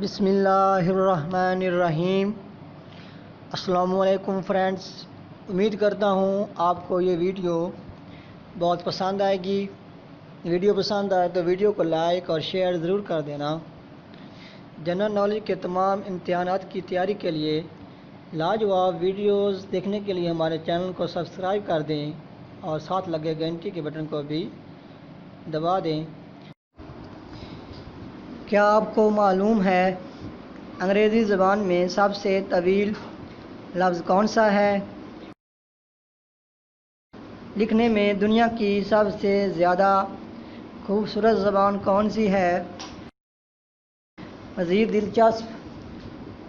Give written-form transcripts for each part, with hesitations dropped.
बिस्मिल्लाहिर्रहमानिर्रहीम। अस्सलामुअलैकुम फ्रेंड्स, उम्मीद करता हूँ आपको ये वीडियो बहुत पसंद आएगी। वीडियो पसंद आए तो वीडियो को लाइक और शेयर ज़रूर कर देना। जनरल नॉलेज के तमाम इम्तिहानात की तैयारी के लिए लाजवाब वीडियोस देखने के लिए हमारे चैनल को सब्सक्राइब कर दें और साथ लगे घंटी के बटन को भी दबा दें। क्या आपको मालूम है अंग्रेज़ी ज़बान में सबसे तवील लफ्ज़ कौन सा है? लिखने में दुनिया की सबसे ज़्यादा खूबसूरत ज़बान कौन सी है? मज़ीद दिलचस्प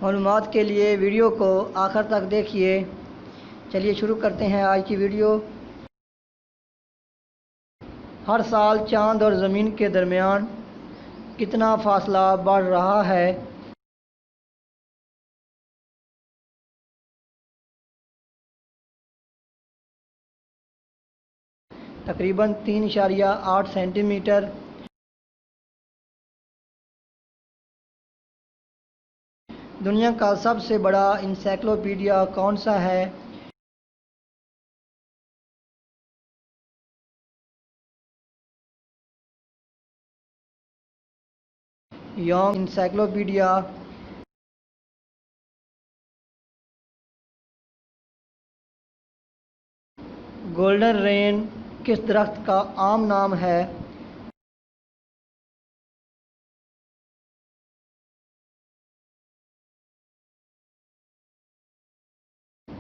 मालूमात के लिए वीडियो को आखिर तक देखिए। चलिए शुरू करते हैं आज की वीडियो। हर साल चाँद और ज़मीन के दरमियान कितना फ़ासला बढ़ रहा है? तकरीबन 3.8 सेंटीमीटर। दुनिया का सबसे बड़ा इंसाइक्लोपीडिया कौन सा है? Yong encyclopedia. गोल्डन रेन किस दरख्त का आम नाम है?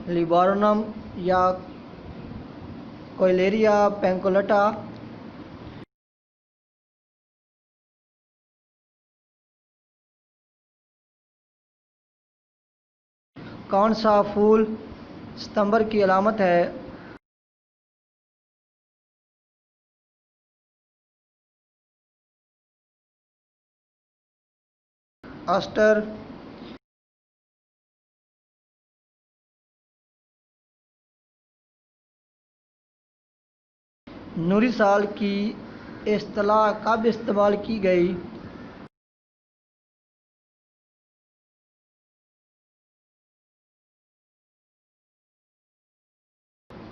लिबारोनम या कोयलेरिया पेंकोलेटा। कौन सा फूल सितंबर की अलामत है? अस्टर। नूरी साल की इस्तिलाह कब इस्तेमाल की गई?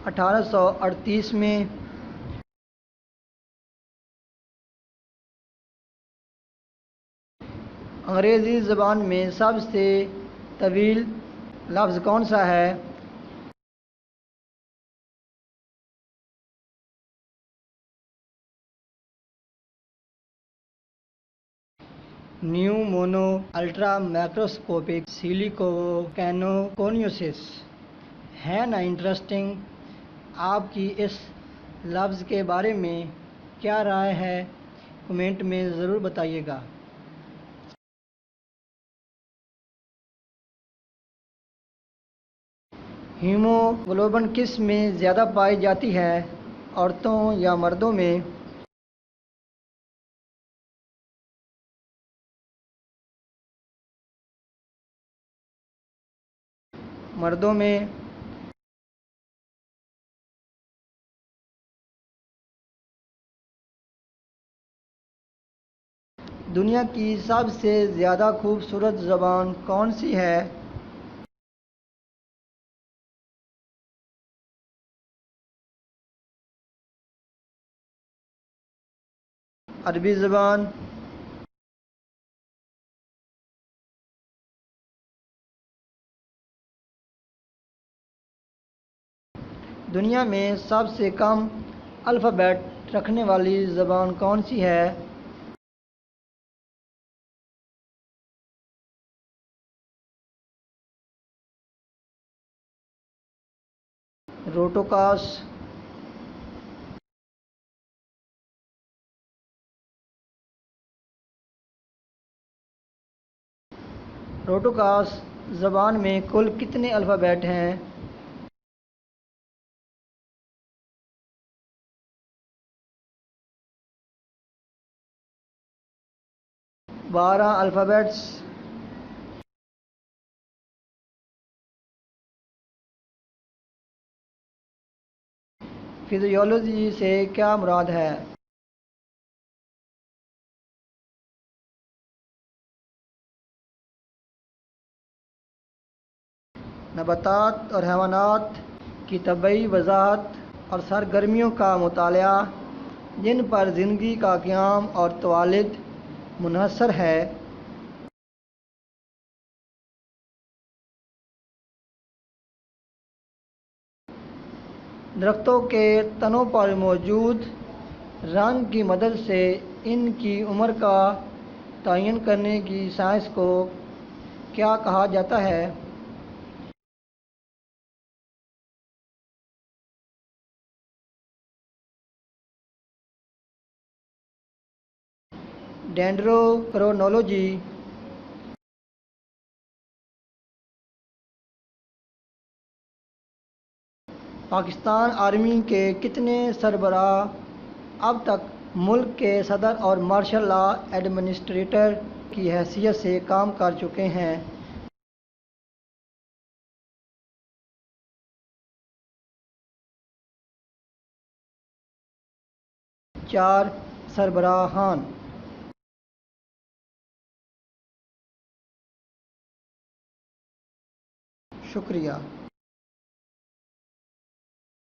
1838 में। अंग्रेज़ी ज़बान में सबसे तवील लफ्ज़ कौन सा है? Pneumonoultramicroscopicsilicovolcanoconiosis. है ना इंटरेस्टिंग? आपकी इस लफ्ज़ के बारे में क्या राय है, कमेंट में ज़रूर बताइएगा। हीमोग्लोबिन किस में ज़्यादा पाई जाती है, औरतों या मर्दों में? मर्दों में। दुनिया की सबसे ज़्यादा खूबसूरत ज़बान कौन सी है? अरबी ज़बान। दुनिया में सबसे कम अल्फ़ाबेट रखने वाली ज़बान कौन सी है? रोटोकास। रोटोकास ज़बान में कुल कितने अल्फ़ाबेट हैं? 12 अल्फ़ाबेट्स। फिजियोलॉजी से क्या मुराद है? नबातात और हैवानात की तबई वज़ाहत और सरगर्मियों का मुताला जिन पर ज़िंदगी का क़याम और तवालिद मुनहसर है। दरख्तों के तनों पर मौजूद रंग की मदद से इनकी उम्र का तयन करने की साइंस को क्या कहा जाता है? डेंड्रोक्रोनोलॉजी। पाकिस्तान आर्मी के कितने सरबराह अब तक मुल्क के सदर और मार्शल लॉ एडमिनिस्ट्रेटर की हैसियत से काम कर चुके हैं? 4 सरबराहान। शुक्रिया।